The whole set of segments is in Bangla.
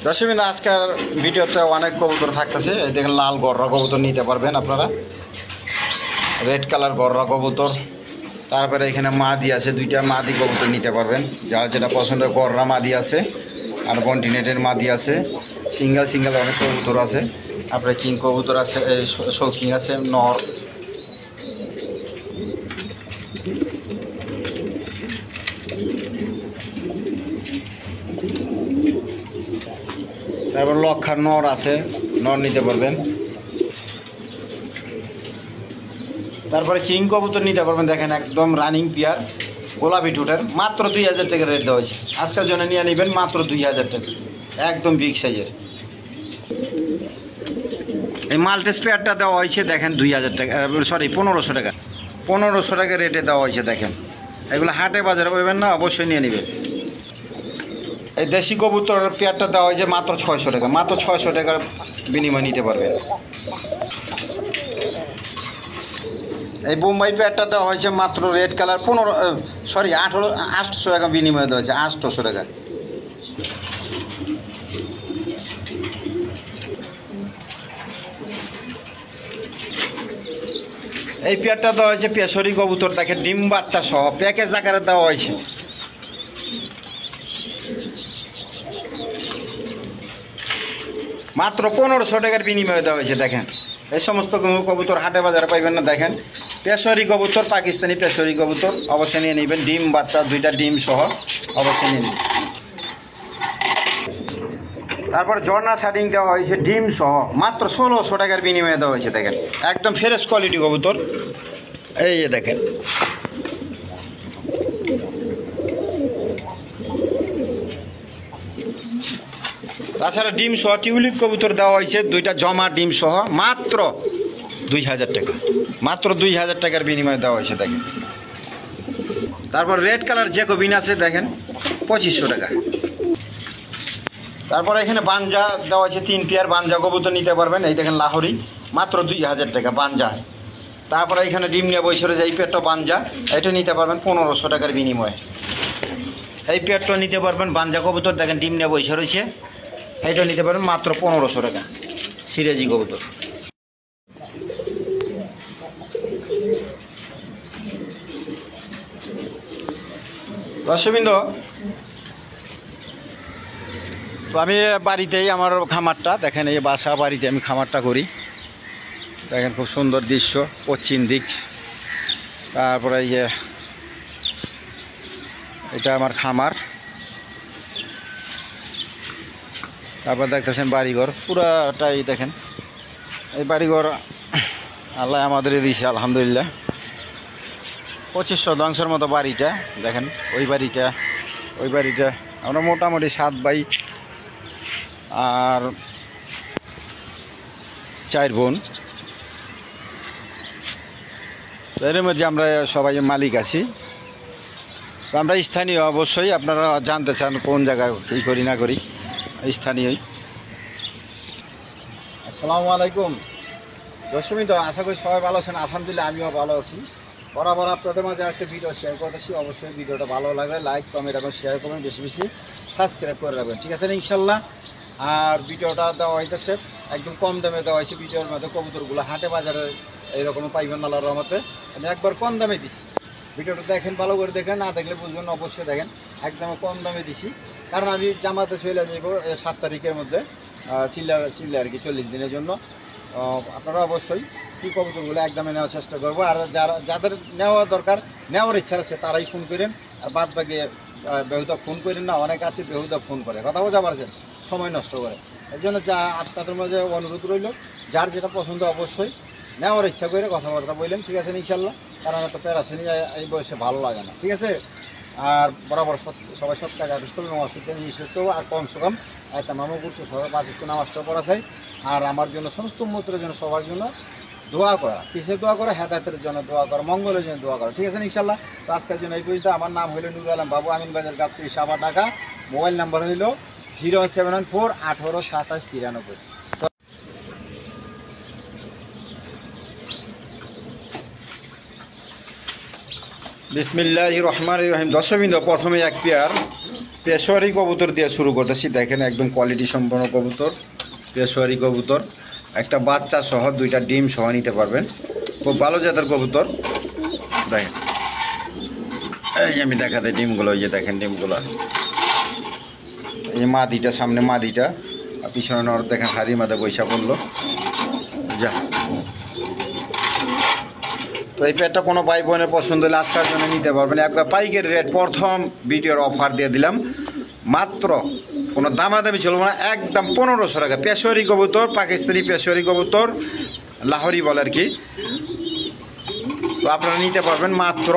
দর্শক আজকের ভিডিওতে অনেক কবুতর থাকতেছে। এই দেখেন লাল গররা কবুতর নিতে পারবেন আপনারা, রেড কালার গররা কবুতর। তারপরে এখানে মাদি আছে, দুইটা মাদি কবুতর নিতে পারবেন যারা যেটা পছন্দ। গররা মাদি আছে আর কন্টিনেন্টের মাদি আছে, সিঙ্গেল অনেক কবুতর আছে। আপনার কিং কবুতর আছে, শৌখিন আছে নর। তারপর লক্ষার নর আছে, নর নিতে পারবেন। তারপরে কিং কবুতর নিতে পারবেন, দেখেন একদম রানিং পেয়ার, গোলাপি ঠোঁটের, মাত্র 2000 টাকা রেট দেওয়া হয়েছে। আজকের জন্য নিয়ে নেবেন মাত্র 2000 টাকা, একদম বিগ সাইজের। এই মাল্টিস পেয়ারটা দেওয়া হয়েছে দেখেন 2000 টাকা, সরি 1500 টাকা, 1500 টাকা রেটে দেওয়া হয়েছে। দেখেন এগুলো হাটে বাজারে পাবেন না, অবশ্যই নিয়ে নেবেন। এই দেশি কবুতর পেয়ারটা দেওয়া হয়েছে মাত্র 600 টাকা, মাত্র 600 টাকার বিনিময় নিতে পারবেন। এই বোম্বাই পেয়ারটা দেওয়া হয়েছে মাত্র রেড কালার 800 টাকা বিনিময় দেওয়া হয়েছে, 800 টাকা। এই পেয়ারটা দেওয়া হয়েছে পেশরি কবুতর, দেখেন ডিম বাচ্চা সহ প্যাকেজ আকারে দেওয়া হয়েছে। মাত্র 1500 টাকার বিনিময়ে দেওয়া হয়েছে। দেখেন এই সমস্ত কবুতর হাটে বাজারে পাইবেন না। দেখেন পেশরি কবুতর, পাকিস্তানি পেশরি কবুতর, অবশ্যই নিয়ে নেবেন। ডিম বাচ্চা, দুইটা ডিম সহ অবশ্যই নিয়ে নেবেন। তারপর ঝর্ণা শার্টিং দেওয়া হয়েছে ডিম সহ, মাত্র 1600 টাকার বিনিময়ে দেওয়া হয়েছে। দেখেন একদম ফ্রেশ কোয়ালিটি কবুতর, এই দেখেন। তাছাড়া ডিম সহ টিউলিপ কবুতর দেওয়া হয়েছে, দুইটা জমা ডিম সহ, মাত্র 2000 টাকা, মাত্র 2000 টাকার বিনিময়ে দেওয়া হয়েছে। দেখেন তারপর রেড কালার জ্যাকোবিন আছে, দেখেন 2500 টাকা। তারপর এখানে বাঞ্জা দেওয়া আছে 3 পেয়ার, বাঞ্জা কবুতর নিতে পারবেন। এই দেখেন লাহোরি, মাত্র 2000 টাকা বাঞ্জা। তারপরে এখানে ডিম নিয়ে বসে রয়েছে এই পেয়ারটা বাঞ্জা, এটা নিতে পারবেন 1500 টাকার বিনিময়ে। এই পেয়ারটা নিতে পারবেন বাঞ্জা কবুতর, দেখেন ডিম নিয়ে বসে রয়েছে, এটা নিতে পারবেন মাত্র 1500 টাকা, সিরাজি কবুতর। দর্শকবৃন্দ, তো আমি বাড়িতেই আমার খামারটা দেখেন, এই বাসা বাড়িতে আমি খামারটা করি। দেখেন খুব সুন্দর দৃশ্য, পশ্চিম দিক। তারপরে এটা আমার খামার। তারপর দেখতেছেন বাড়িঘর পুরাটাই, দেখেন এই বাড়িঘর আল্লাহ আমাদের দিয়েছে আলহামদুলিল্লাহ। 2500 শতাংশের মতো বাড়িটা। দেখেন ওই বাড়িটা আমরা মোটামুটি 7 ভাই আর 4 বোন, এর মধ্যে আমরা সবাই মালিক আছি। তো আমরা স্থানীয়, অবশ্যই আপনারা জানতে চান কোন জায়গায় কী করি না করি, স্থানীয়ই। আসসালামু আলাইকুম দর্শকবৃন্দ, আশা করি সবাই ভালো আছেন। আলহামদুলিল্লাহ আমিও ভালো আছি। বরাবর আপনাদের মাঝে একটা ভিডিও শেয়ার করতেছি। অবশ্যই ভিডিওটা ভালো লাগলে লাইক, কমেন্ট এবং শেয়ার করবেন, বেশি বেশি সাবস্ক্রাইব করে রাখবেন, ঠিক আছে ইনশাল্লাহ। আর ভিডিওটা দেওয়া হইতেছে একদম কম দামে দেওয়া হয়েছে। ভিডিওর মধ্যে কবুতরগুলো হাটে বাজারে এইরকম পাইবেন আল্লাহর রহমতে। আমি একবার কম দামে দিছি, ভিডিওটা দেখেন, ভালো করে দেখেন, না দেখলে বুঝবেন, অবশ্যই দেখেন। একদম কম দামে দিছি, কারণ আমি জামাতে চলে যাব 7 তারিখের মধ্যে, চিল্লা আর কি 40 দিনের জন্য। আপনারা অবশ্যই কী কবুতরগুলো একদমে নেওয়ার চেষ্টা করবো। আর যাদের নেওয়া দরকার, নেওয়ার ইচ্ছা আছে, তারাই ফোন করেন। আর বাদ বাকি বেহুদা ফোন করেন না, অনেক আছে বেহুদা ফোন করে, কথা বোঝা পারছেন, সময় নষ্ট করে। এই জন্য যা আপনাদের মাঝে অনুরোধ রইল, যার যেটা পছন্দ অবশ্যই নেওয়ার ইচ্ছা করে কথাবার্তা বললেন, ঠিক আছে ইনশাল্লাহ। কারণ এত প্যারাশানি এই বয়সে ভালো লাগে না, ঠিক আছে। আর বরাবর সবাই সৎ কাজ আদেশ করবেন, অসুবিধা নিশ্চিত, আর কমসে কম একটা মামু গুরুত্ব সবাই 5 ওয়াক্ত নামাজটা পড়া চাই। আর আমার জন্য, সমস্ত উম্মতের জন্য, সবার জন্য দোয়া করা। কিসের দোয়া করা? হেদায়েতের জন্য দোয়া করা, মঙ্গলের জন্য দোয়া করা, ঠিক আছে ইনশাল্লাহ। তো আজকের জন্য এই পর্যন্ত। আমার নাম হইল নুরুল আলম বাবু, আমিন বাজার, গাবতলী, সাভার, ঢাকা। মোবাইল নাম্বার হইল 074 18 27 93। বিসমিল্লাহির রহমানির রহিম। দর্শকবৃন্দ, প্রথমে এক পেয়ার পেশোয়ারি কবুতর দিয়ে শুরু করতেছি। দেখেন একদম কোয়ালিটি সম্পন্ন কবুতর, পেশোয়ারি কবুতর, একটা বাচ্চা সহ দুইটা ডিম সহ নিতে পারবেন। খুব ভালো জাতের কবুতর। দেখেন এই যে আমি দেখাতে ডিমগুলো, এই যে দেখেন ডিমগুলো, এই যে মাদিটা, সামনে মাদিটা, আর পিছনে নর দেখেন হাড়ি মাদা বৈশা পড়লো যা। তো এই পেয়ারটা কোনো ভাই বোনের পছন্দ হলে আজকের জন্য নিতে পারবেন। একবার পাইকারি রেট, প্রথম ভিডিওর অফার দিয়ে দিলাম, মাত্র কোনো দামাদামি চলবে না, একদম 1500 টাকা। পেশোয়ারি কবুতর, পাকিস্তানি পেশোয়ারি কবুতর, লাহোরি বলে আর কি। তো আপনারা নিতে পারবেন মাত্র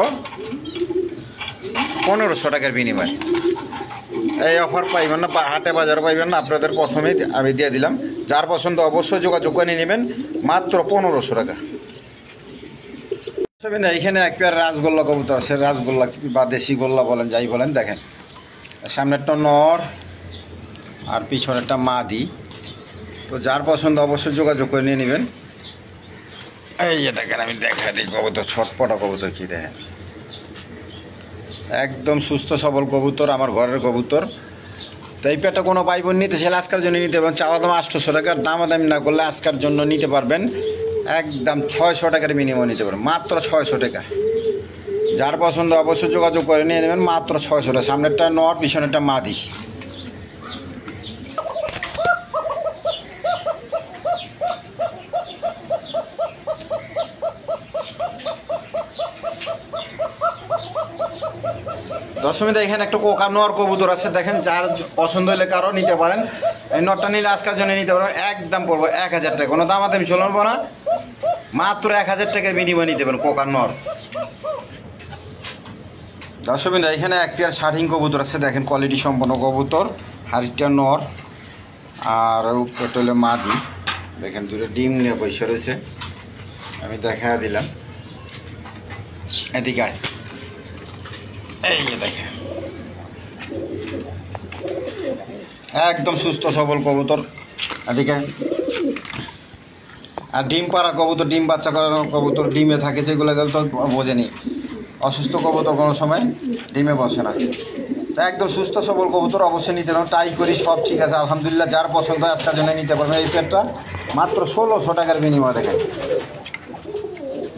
1500 টাকার বিনিময়ে। এই অফার পাইবেন না, হাটে বাজারে পাইবেন না, আপনাদের প্রথমেই আমি দিয়ে দিলাম। যার পছন্দ অবশ্যই যোগাযোগ করে নেবেন, মাত্র 1500 টাকা। এখানে এক পেয়ার রাজগোল্লা কবুতর আছে, রাজগোল্লা বা দেশি গোল্লা বলেন, যাই বলেন। দেখেন সামনেরটা নর আর পিছনেরটা মাদি। তো যার পছন্দ অবশ্যই যোগাযোগ করে নিয়ে নেবেন। এই যে দেখেন আমি দেখা দিই কবুতর, ছটপটা কবুতর কি দেখেন, একদম সুস্থ সবল কবুতর, আমার ঘরের কবুতর। তো এই পেয়ারটা কোনো ভাই বোন নিতে চাইলে আজকের জন্য নিতে পারবেন। চাওয়া দাম 800 টাকার, দামাদামি না করলে আজকের জন্য নিতে পারবেন একদম 600 টাকার বিনিময় নিতে পারবেন, মাত্র 600 টাকা। যার পছন্দ অবশ্যই যোগাযোগ করে নিয়ে নেবেন, মাত্র 600 টাকা। সামনেরটা নর, পিছনেরটা মাদি। দশমীতে এখানে একটা কোকা নর কবুতর আছে, দেখেন যার পছন্দ হলে কারো নিতে পারেন। এই নরটা নিলে আজকের জন্য নিতে পারবেন, একদম পড়বো 1000 টাকা, কোনো দামাদামি চলবো না, মাত্র 1000 টাকার বিনিময় নিতে পারেন কোকা নর। দশমীতে এখানে এক পেয়ার শার্টিং কবুতর আছে, দেখেন কোয়ালিটি সম্পন্ন কবুতর, হাড়িটা নর আর উপরটা হলো মাদি। দেখেন দুটো ডিম নিয়ে বসে রয়েছে, আমি দেখা দিলাম। এদিকে আয়, এই যে দেখেন একদম সুস্থ সবল কবুতর। এদিকে আর ডিম পাড়া কবুতর, ডিম বাচ্চা করানো কবুতর, ডিমে থাকে যেগুলো তো বোঝেনি। অসুস্থ কবুতর কোনো সময় ডিমে বসে না। তা একদম সুস্থ সবল কবুতর, অবশ্যই নিতে পারবেন। টাই করি সব ঠিক আছে আলহামদুলিল্লাহ। যার পছন্দ হয় আজকের জন্য নিতে পারবেন। এই পেয়ারটা মাত্র 1600 টাকার বিনিময়, দেখেন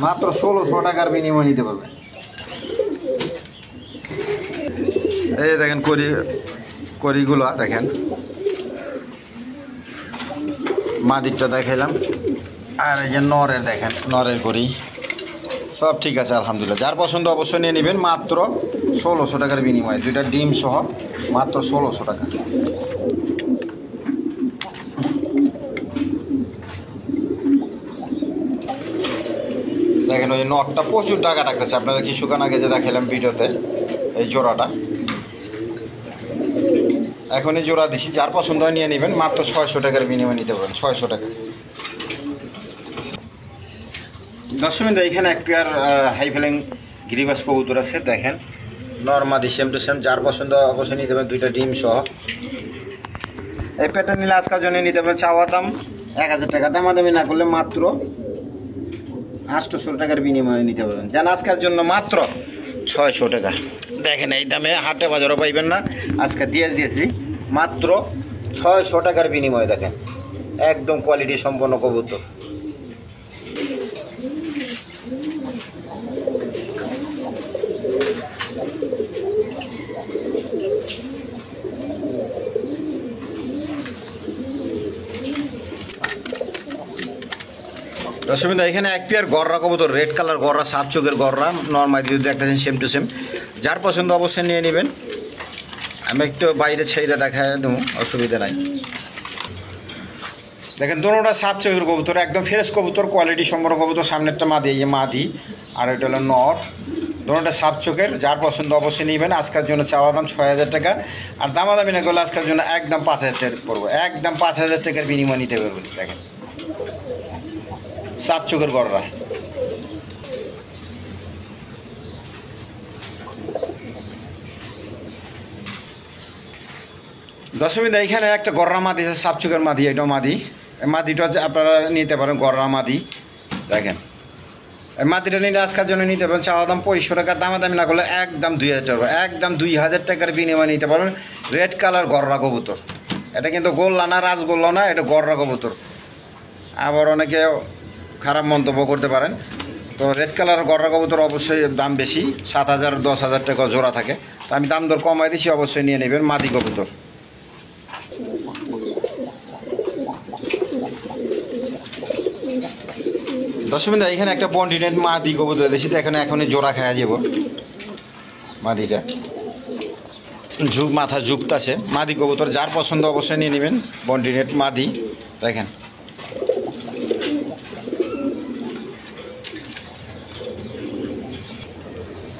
মাত্র 1600 টাকার বিনিময় নিতে পারবেন। এই দেখেন করিগুলো দেখেন, মাদিকটা দেখাইলাম, আর এই যে নরের দেখেন, নরের করি সব ঠিক আছে আলহামদুলিল্লাহ। যার পছন্দ অবশ্যই নিয়ে নেবেন, মাত্র 1600 টাকার বিনিময়ে, দুইটা ডিম সহ মাত্র 1600 টাকা। দেখেন ওই নটটা প্রচুর টাকা ডাকতেছে, আপনাদের কিছুক্ষণ আগে যে দেখালাম ভিডিওতে, এই জোড়াটা এখনই জোড়া দিছি। যার পছন্দ হয় নিয়ে নেবেন, মাত্র 600 টাকার বিনিময়ে নিতে পারেন, 600 টাকা। দশমিন এখানে এক পেয়ার হাই ফেলিং গিরিবাস কবুতর আছে, দেখেন নর্মাদি সেম টু সেম। যার পছন্দ অবশ্যই নিতে পারেন, দুইটা ডিম সহ। এই পেয়ারটা নিলে আজকের জন্য নিতে পারেন, চাওয়া দাম 1000 টাকা, দামাদামি না করলে মাত্র 800 টাকার বিনিময়ে নিতে পারবেন। যেন আজকের জন্য মাত্র 600 টাকা। দেখেন এই দামে হাটে বাজারও পাইবেন না, আজকে দিয়ে দিয়েছি মাত্র 600 টাকার বিনিময়ে। দেখেন একদম কোয়ালিটি সম্পন্ন কবুতর। দশমিদা এখানে এক পেয়ার গররা কবুতর, রেড কালার গররা, সাত চোখের গররা, নর্মাল যদি দেখতেছেন সেম টু সেম। যার পছন্দ অবশ্যই নিয়ে নেবেন। আমি একটু বাইরে ছেড়ে দেখা দেবো, অসুবিধা নাই। দেখেন দোনোটা সাত চোখের কবুতর, একদম ফ্রেশ কবুতর, কোয়ালিটি সম্পন্ন কবুতর। সামনেরটা মাদি, এই যে মাদি, আর এটা হলো নর, দোনোটা সাত চোখের। যার পছন্দ অবশ্যই নেবেন। আজকের জন্য চাওয়া দাম 6000 টাকা, আর দামাদামি না করলে আজকের জন্য একদম 5000 টাকা পড়বো, একদম 5000 টাকার বিনিময় নিতে পারবেন। দেখেন সাত চোখের গররা। দশমিদা এখানে একটা গররা মাদি আছে, সাত চোখের মাদি, এটাও মাদি। মাদিটা আপনারা নিতে পারেন, গররা মাদি। দেখেন এই মাটিটা নিলে আজকের জন্য নিতে পারবেন চাওয়া দাম 2500 টাকা, দামাদামি না করলে একদম 2000 টাকা, একদম 2000 টাকার বিনিময়ে নিতে পারবেন। রেড কালার গররা কবুতর, এটা কিন্তু গোল্লা না, রাজগোল্লা না, এটা গররা কবুতর। আবার অনেকে খারাপ মন্তব্য করতে পারেন। তো রেড কালার গররা কবুতর অবশ্যই দাম বেশি, 7000 10,000 টাকা জোড়া থাকে। তো আমি দাম দর কমাই দিচ্ছি, অবশ্যই নিয়ে নেবেন মাদি কবুতর। দর্শক এখানে একটা বন্ডিনেট মাদি কবুতর দিয়েছি, তো এখানে এখনই জোড়া খাওয়া যাব। মাদিটা ঝুঁক মাথা যুক্ত আছে, মাদি কবুতর যার পছন্দ অবশ্যই নিয়ে নেবেন। বন্ডিনেট মাদি দেখেন,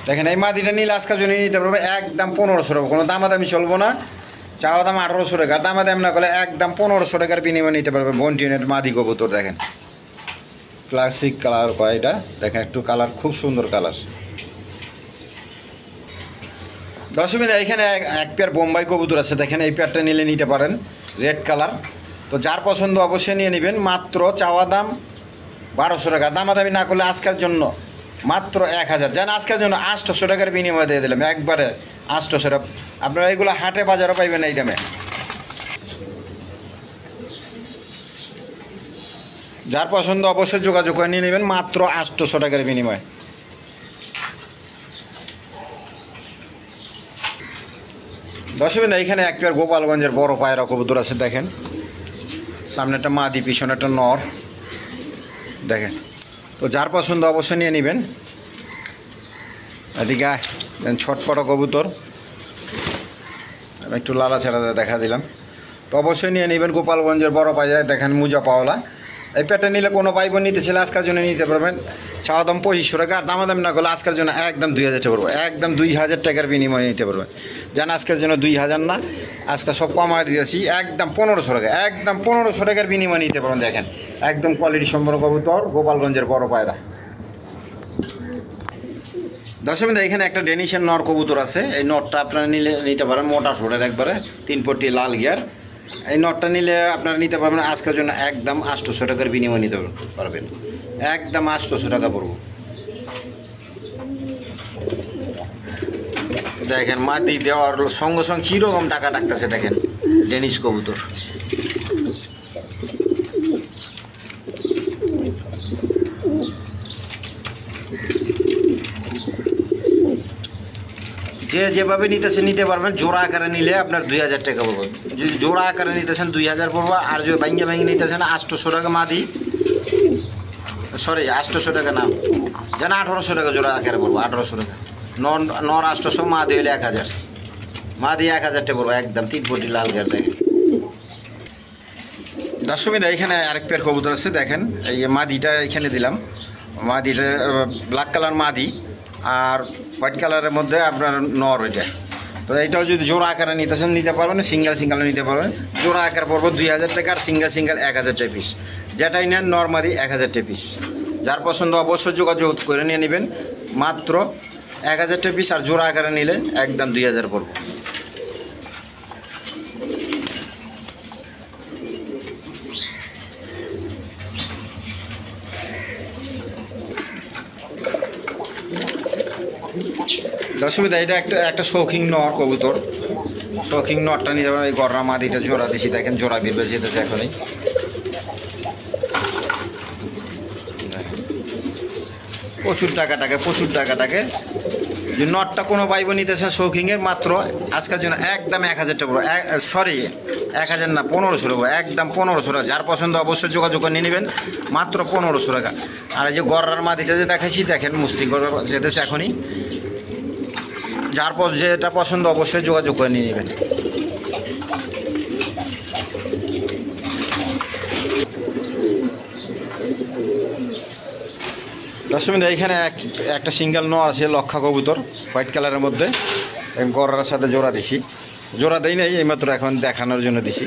দেখেন এই মাদিটা নিলে আজকের জন্য নিতে পারবে একদম 1500 টাকা, কোনো দামাদামি চলবো না। চাওয়া দাম 1800 টাকা, দামাদামি না করলে একদম 1500 টাকার বিনিময়ে নিতে পারবে বন্ডিনেট মাদি কবুতর। দেখেন ক্লাসিক কালার কয় এটা, দেখেন একটু কালার খুব সুন্দর কালার। 10 মিনিট এখানে এক পেয়ার বোম্বাই কবুতর আছে, দেখেন এই পেয়ারটা নিলে নিতে পারেন, রেড কালার। তো যার পছন্দ অবশ্যই নিয়ে নেবেন। মাত্র চাওয়া দাম 1200 টাকা, দামাদামি না করলে আজকের জন্য মাত্র 1000, যেন আজকের জন্য 800 টাকার বিনিময়ে দিয়ে দিলাম একবারে 800 টাকা। আপনারা এগুলো হাটে বাজারও পাইবেন এই দামে। যার পছন্দ অবশ্যই যোগাযোগ করে নিয়ে নেবেন মাত্র 800 টাকার বিনিময়ে। দর্শক এখানে এক পেয়ার গোপালগঞ্জের বড় পায়রা কবুতর আছে, দেখেন সামনে একটা মাদি পিছনে একটা নর, দেখেন। তো যার পছন্দ অবশ্যই নিয়ে নেবেন। এদিকে ছটপট কবুতর, আমি একটু লালা ছেড়া দেখা দিলাম। তো অবশ্যই নিয়ে নেবেন গোপালগঞ্জের বড় পায়রা, দেখেন মুজা পাওলা। এই পেয়ারটা নিলে কোনো পাইব নিতে ছিল আজকের জন্য নিতে পারবেন। চাওয়া দাম 2500 টাকা, আর দামাদামি না করলে আজকের জন্য একদম 2000 টাকা পড়বো, একদম 2000 টাকার বিনিময়ে নিতে পারবেন। যেন আজকের জন্য 2000 না, আজকে সব কমায় দিয়েছি একদম 1500 টাকা, একদম 1500 টাকার বিনিময়ে নিতে পারবেন। দেখেন একদম কোয়ালিটি সম্পন্ন কবুতর, গোপালগঞ্জের বড় পায়রা। দর্শক এখানে একটা ডেনিশের নর কবুতর আছে, এই নরটা আপনারা নিতে পারেন, মোটা ঠোঁটের একবারে 3 পট্টি লাল গিয়ার। এই নটটা নিলে আপনারা নিতে পারবেন আজকের জন্য একদম 800 টাকার বিনিময়ে নিতে পারবেন, একদম 800 টাকা পড়বো। দেখেন মাদি দেওয়ার সঙ্গে সঙ্গে কীরকম টাকা ডাকতেছে, দেখেন ডেনিশ কবুতর। যে যেভাবে নিতেছেন নিতে পারবেন। জোড়া আকারে নিলে আপনার 2000 টাকা পড়বে, যদি জোড়া আকারে নিতেছেন 2000 পড়বো। আর যদি ভাঙ্গে ভাঙ্গে নিতেছেন 800 টাকা মাদি, সরি 800 টাকা না, যেন 1800 টাকা জোড়া আকারে পড়বো, 1800 টাকা। নর 800, মাদি হলে 1000, মাদি 1000 টাকা পড়বো একদম 3 পটি লাল গের। দেখেন দর্শক এখানে আরেক পেয়ার কবুতর আছে, দেখেন এই মাদিটা এখানে দিলাম, মাদিটা ব্ল্যাক কালার মাদি আর হোয়াইট কালারের মধ্যে আপনার নর ওইটা। তো এইটাও যদি জোড়া আকারে নিতেছেন নিতে পারবেন, সিঙ্গেল সিঙ্গেল নিতে পারবেন। জোড়া আকার পড়বো 2000 টাকা, আর সিঙ্গেল সিঙ্গেল 1000 টাকা পিস। যেটাই নেন নর্মালি 1000 টাকা পিস। যার পছন্দ অবশ্যই যোগাযোগ করে নিয়ে নেবেন, মাত্র 1000 টাকা পিস। আর জোড়া আকারে নিলে একদম 2000 পড়বো। দর্শক এটা একটা শৌখিন নর কবুতর, শৌখিন নরটা নিয়ে যাবেন। এই গররা মাদিটা জোড়া দিছি, দেখেন জোড়া বেরবে যেতেছে এখনই। প্রচুর টাকা টাকে যে নটটা কোনো পাইব নিতেছেন শৌখিনের, মাত্র আজকের জন্য একদম 1000 টাকা, সরি 1000 না 1500 টাকা, একদম 1500 টাকা। যার পছন্দ অবশ্যই যোগাযোগ করে নিয়ে নেবেন, মাত্র 1500 টাকা। আর এই যে গররার মাদিটা যে দেখাইছি, দেখেন মুস্তি গররা যেতেছে এখনই। যার যেটা পছন্দ অবশ্যই যোগাযোগ করে নিয়ে নেবেন। দর্শক এখানে একটা সিঙ্গেল নর আছে, লক্ষা কবুতর হোয়াইট কালারের মধ্যে, গররার সাথে জোড়া দিছি। জোড়া দেই নাই, এইমাত্র এখন দেখানোর জন্য দিছি।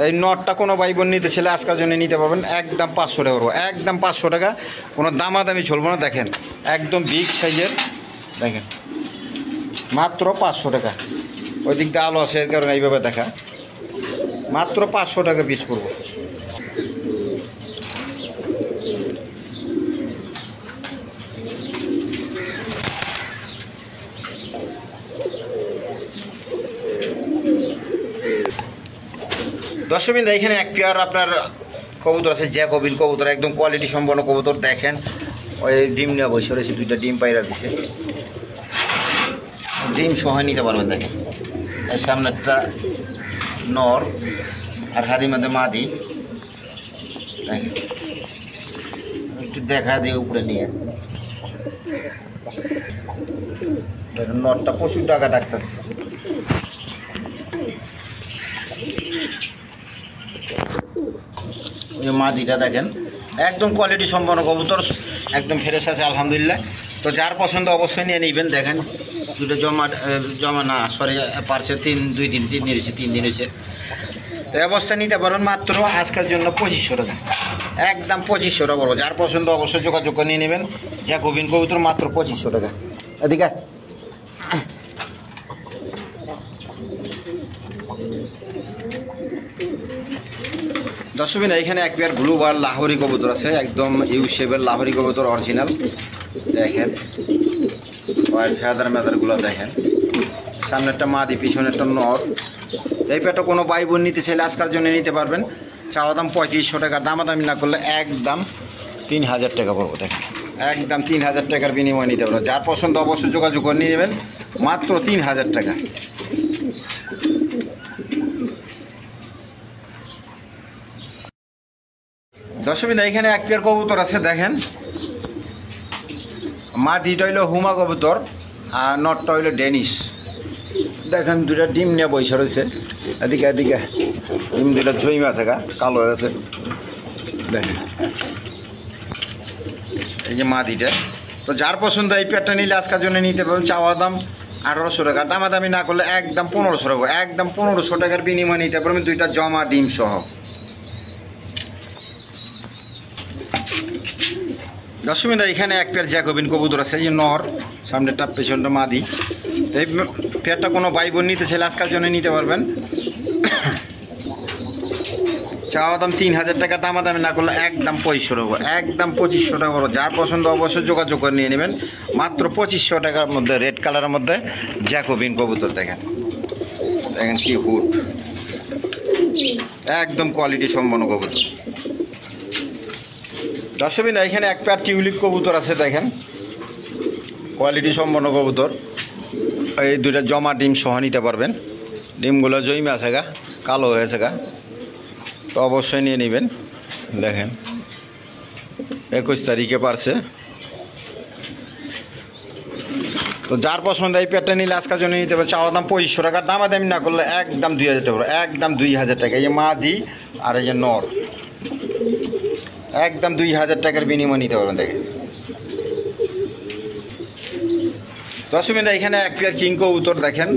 এই নটটা কোনো ভাই বোন নিতে ছেলে আজকের জন্য নিতে পারবেন একদম 500 টাকা করবো, একদম 500 টাকা, কোনো দামাদামি চলবো না। দেখেন একদম বিগ সাইজের, দেখেন মাত্র 500 টাকা। ওই দিক দিয়ে আলো আছে এর কারণে এইভাবে দেখা, মাত্র 500 টাকা পিস পড়বো। দর্শকবৃন্দ এখানে এক পেয়ার আপনার কবুতর আছে, জ্যাকোবিন কবুতর, একদম কোয়ালিটি সম্পন্ন কবুতর। দেখেন ওই ডিম নেওয়া বসে রয়েছে, 2টা ডিম পাইরা দিছে, ডিম সহ নিতে পারবেন। দেখেন এর সামনেরটা নর আর হাড়ির মধ্যে মাদি। দেখেন একটু দেখা দিয়ে উপরে নিয়ে দেখেন নরটা প্রচুর টাকা ডাকতেছে। ওই মাদিটা দেখেন একদম কোয়ালিটি সম্পন্ন কবুতর, একদম ফ্রেশ আছে আলহামদুলিল্লাহ। তো যার পছন্দ অবশ্যই নিয়ে নেবেন। দেখেন 2টা জমা না সরি পারছে 3 দিন হয়েছে। তো এই অবস্থায় নিতে পারবেন মাত্র আজকের জন্য 2500 টাকা, একদম 2500 টাকা পড়বো। যার পছন্দ অবশ্যই যোগাযোগ করে নিয়ে নেবেন। জ্যাকোবিন কবুতর মাত্র 2500 টাকা। এদিকে দর্শকবৃন্দ এখানে এক পেয়ার গ্লোবাল লাহোরি কবুতর আছে, একদম ইউ শেপের লাহোরি কবুতর অরিজিনাল। দেখেন ফেদার মেদারগুলো দেখেন, সামনেরটা মাদি পিছনেরটা নর। এই পেয়ারটা কোনো ভাই বোন নিতে চাইলে আজকের জন্য নিতে পারবেন। চাওয়া দাম 3500 টাকা, দামাদামি না করলে একদম 3000 টাকা পড়বো। দেখেন একদম 3000 টাকার বিনিময় নিতে পারবেন। যার পছন্দ অবশ্যই যোগাযোগ করে নিয়ে নেবেন মাত্র 3000 টাকা। দর্শকবৃন্দ এখানে এক পেয়ার কবুতর আছে। দেখেন মাদিটা হইলো হুমা কবুতর আর নটটা হইলো ডেনিশ। দেখেন 2টা ডিম নিয়ে বসে রয়েছে। এদিকে ডিম 2টা জইমা আছে, কালো হয়ে গেছে। দেখেন এই যে মাদিটা। তো যার পছন্দ এই পেয়ারটা নিলে আজকের জন্য নিতে পারবেন। চাওয়া দাম 1800 টাকা, দামাদামি না করলে একদম 1500 টাকা, একদম 1500 টাকার বিনিময় নিতে পারবেন 2টা জমা ডিম সহ। দর্শকবৃন্দ এখানে এক পেয়ার জ্যাকোবিন কবুতর আছে, এই নর, সামনেটা পেছনটা মাদি। এই পেয়ারটা কোনো ভাই বোন নিতে চাইলে আজকের জন্য নিতে পারবেন। চাওয়া দাম 3000 টাকা, দামাদামি না করলে একদম 2500 টাকা, একদম 2500 টাকা। যার পছন্দ অবশ্যই যোগাযোগ করে নিয়ে নেবেন মাত্র 2500 টাকার মধ্যে, রেড কালারের মধ্যে জ্যাকোবিন কবুতর। দেখেন কি হুড, একদম কোয়ালিটি সম্পন্ন কবুতর। দর্শকবৃন্দ এখানে এক পেয়ার টিউলিপ কবুতর আছে। দেখেন কোয়ালিটি সম্পন্ন কবুতর, এই 2টা জমা ডিম সহ নিতে পারবেন। ডিমগুলো জইমে আছে, কালো হয়েছে, তো অবশ্যই নিয়ে নেবেন। দেখেন 21 তারিখে পারছে। তো যার পছন্দ এই পেয়ারটা নিলে আজকের জন্য নিতে পারবে। চাওয়া দাম 2500 টাকা, দামাদামি না করলে একদম 2000 টাকা, একদম 2000 টাকা। এই যে মাদি আর এই যে নর, একদম 2000 টাকার বিনিময় নিতে পারবেন। দেখেন দর্শকবৃন্দ এখানে এক পেয়ার কিং কবুতর। দেখেন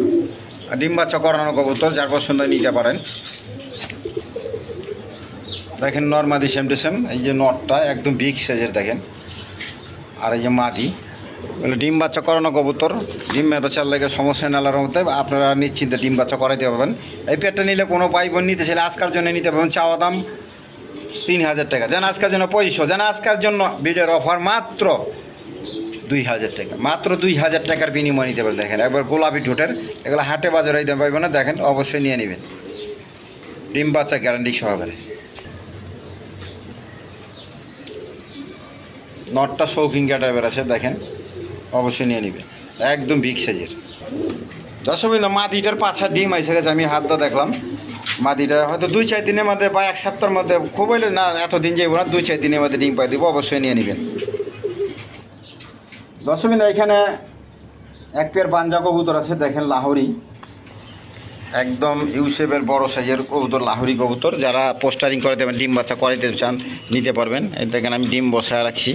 ডিম বাচ্চা করানো কবুতর, যার পছন্দ নিতে পারেন। দেখেন নর মাদি সেম টু সেম। এই যে নরটা একদম বিগ সাইজের দেখেন, আর এই যে মাদি বলে ডিম বাচ্চা করানো কবুতর। ডিম বাচ্চার লাগে সমস্যা নালার মধ্যে আপনারা নিশ্চিন্তে ডিম বাচ্চা করাইতে পারবেন। এই পেয়ারটা নিলে কোনো ভাই বোন নিতে চাইলে আজকের জন্য নিতে পারবেন। চাওয়া দাম 3000 টাকা, যেন আজকের জন্য 2500, যেন আজকের জন্য ভিডিওর অফার মাত্র 2000 টাকা, মাত্র 2000 টাকার বিনিময় নিতে পারবেন। দেখেন একবার গোলাপি ঠোঁটের, এগুলো হাটে বাজারে দিতে পারবেন না। দেখেন অবশ্যই নিয়ে নেবেন, ডিম বাচ্চা গ্যারান্টি সহকারে। নটটা শৌখিন টাইপের আছে, দেখেন অবশ্যই নিয়ে নেবেন, একদম বিগ সাইজের। দর্শকবৃন্দ মাদিটার 5 ডিম আইসে গেছে, আমি হাতটা দেখলাম। মাদিটা হয়তো 2-4 দিনের মধ্যে বা 1 সপ্তাহের মধ্যে, খুব হইলে না এতদিন যাইব না, 2-4 দিনের মধ্যে ডিম পাই দেবো, অবশ্যই নিয়ে নেবেন। দর্শকবৃন্দ এখানে এক পেয়ার বাঞ্জা কবুতর আছে। দেখেন লাহোরি, একদম ইউসেফের বড় সাইজের কবুতর, লাহোরি কবুতর। যারা পোস্টারিং করে দেবেন, ডিম বাচ্চা করাইতে চান নিতে পারবেন। এই দেখেন আমি ডিম বসায় রাখছি।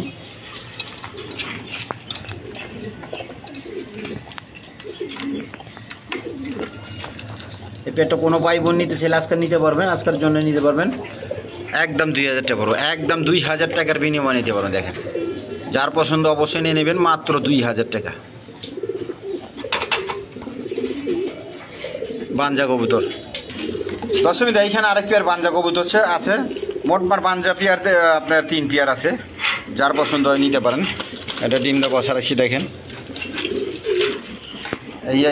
এই পেয়ারটা কোনো ভাই বোন নিতে চাইলে আজকাল নিতে পারবেন, আজকের জন্য নিতে পারবেন। একদম 2000 টাকা পড়বে, একদম 2000 টাকার বিনিময় নিতে পারবেন। দেখেন যার পছন্দ অবশ্যই নিয়ে নেবেন মাত্র 2000 টাকা। বাঞ্জা কবুতর। দর্শকবৃন্দ এখানে আরেক পেয়ার বাঞ্জা কবুতর আছে। মোটমাট বাঞ্জা পেয়ার আপনার 3 পেয়ার আছে, যার পছন্দ হয় নিতে পারেন। এটা ডিমটা বসা রাখছি। দেখেন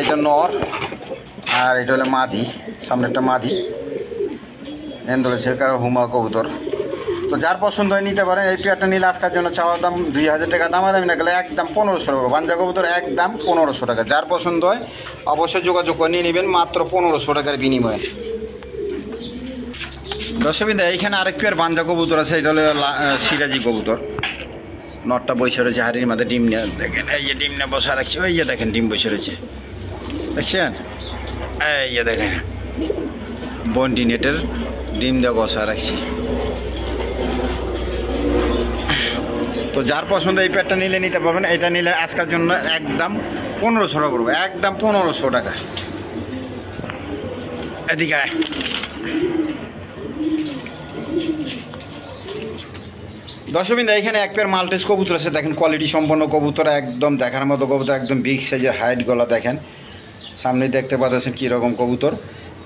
এটা নর আর এটা হলো মাদি, সামনে একটা মাদি। এন্ডোলেসের কারো হুমা কবুতর। তো যার পছন্দ হয় নিতে পারেন। এই পেয়ারটা নিলে আজকের জন্য চাওয়ার দাম 2000 টাকা, দামাদামি না গেলে একদম 1500 টাকা। বাঞ্জা কবুতর একদম 1500 টাকা। যার পছন্দ হয় অবশ্যই যোগাযোগ করে নিয়ে নেবেন মাত্র 1500 টাকার বিনিময়ে। দর্শকবৃন্দ, এইখানে আরেক পেয়ার বাঞ্জা কবুতর আছে, এটা হলো সিরাজি কবুতর। নটটা বসে রয়েছে হাড়ির মাথায়, ডিম নিয়ে দেখেন, এই যে ডিম নিয়ে বসা রাখছি, ওই যে দেখেন ডিম বসে রয়েছে, দেখছেন? এই যে দেখেন বন্টি নেটের ডিম দিয়ে বসা রাখছি। তো যার পছন্দ এই পেয়ারটা নিলে নিতে পারবেন। এটা নিলে আজকের জন্য একদম 1500 টাকা করবো, একদম 1500 টাকা। এদিকে দর্শকবৃন্দ, এখানে এক পেয়ার মাল্টেস কবুতর আছে, দেখেন কোয়ালিটি সম্পন্ন কবুতর, একদম দেখার মতো কবুতর, একদম বিগ সাইজের হাইট গলা দেখেন, সামনে দেখতে পাচ্ছেন কীরকম কবুতর।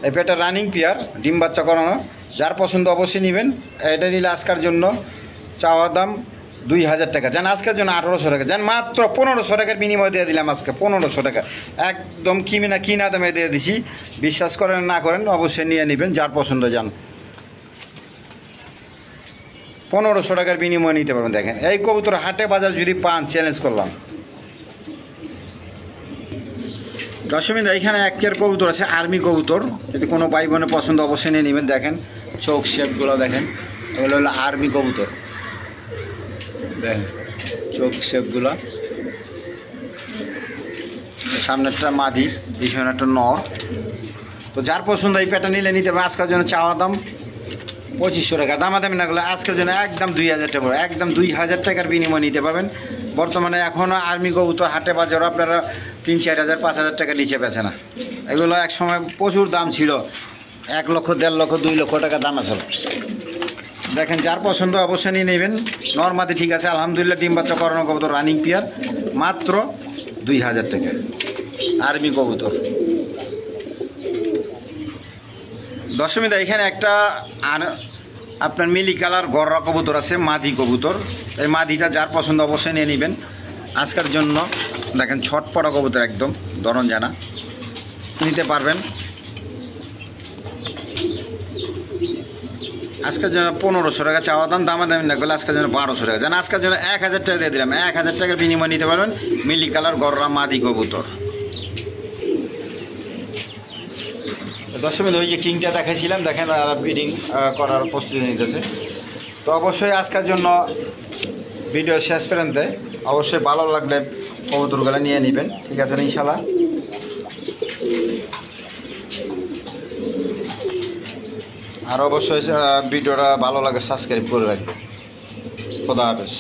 এই পেয়ারটা রানিং পেয়ার, ডিম বাচ্চা করানো। যার পছন্দ অবশ্যই নেবেন। এটা নিলে আজকের জন্য চাওয়া দাম 2000 টাকা, যান আজকের জন্য 1800 টাকা, যান মাত্র 1500 টাকার বিনিময় দিয়ে দিলাম আজকে 1500 টাকা, একদম কিনা দামে দিয়ে দিছি। বিশ্বাস করেন না করেন অবশ্যই নিয়ে নেবেন, যার পছন্দ যান। 1500 টাকার বিনিময় নিতে পারবেন। দেখেন এই কবুতর হাটে বাজার যদি পান, চ্যালেঞ্জ করলাম। দর্শকবৃন্দ, এখানে এক পেয়ার কবুতর আছে, আর্মি কবুতর, যদি কোনো ভাই বোনের পছন্দ অবশ্যই নিয়ে নেবেন। দেখেন চোখ শেপগুলো দেখেন, এগুলো হলো আর্মি কবুতর, দেখেন চোখ শেপগুলো। সামনেরটা মাদি, পিছনেরটা নর। তো যার পছন্দ এই পেয়ারটা নিলে নিতে পারবেন। আজকের জন্য চাওয়া দাম 2500 টাকা, দামাদামি না করলে আজকের জন্য একদম 2000 টাকা, একদম 2000 টাকার বিনিময় নিতে পারবেন। বর্তমানে এখনও আর্মি কবুতর হাটে বাজার আপনারা 3-4 হাজার 5,000 টাকা নিচে বেছে না। এগুলো এক সময় প্রচুর দাম ছিল, 1 লক্ষ 1.5 লক্ষ 2 লক্ষ টাকা দাম আছে। দেখেন যার পছন্দ অবশ্যই নিয়ে নেবেন। নর্মাদি ঠিক আছে, আলহামদুলিল্লাহ, ডিম বাচ্চা করানো কবুতর, রানিং পেয়ার, মাত্র 2000 টাকা আর্মি কবুতর। দর্শকবৃন্দ, এখানে একটা আপনার মিলি কালার গররা কবুতর আছে, মাদি কবুতর। এই মাদিটা যার পছন্দ অবশ্যই নিয়ে নেবেন আজকের জন্য। দেখেন ছটপটা কবুতর, একদম দরন জানা, নিতে পারবেন। আজকের জন্য 1500 টাকা চাওয়া দাম, দামাদামি না করলে আজকের জন্য 1200 টাকা, যেন আজকের জন্য 1000 টাকা দিয়ে দিলাম। 1000 টাকার বিনিময় নিতে পারবেন মিলি কালার গররা মাদি কবুতর। দর্শকবৃন্দ, ওই যে কিংটা দেখাইছিলাম, দেখেন আর ব্রিডিং করার প্রস্তুতি নিতেছে। তো অবশ্যই আজকের জন্য ভিডিও শেষ পর্যন্ত অবশ্যই ভালো লাগলে কবুতরগুলো নিয়ে নেবেন, ঠিক আছে ইনশাল্লাহ। আর অবশ্যই ভিডিওটা ভালো লাগে সাবস্ক্রাইব করে রাখবেন। খোদা হাফেজ।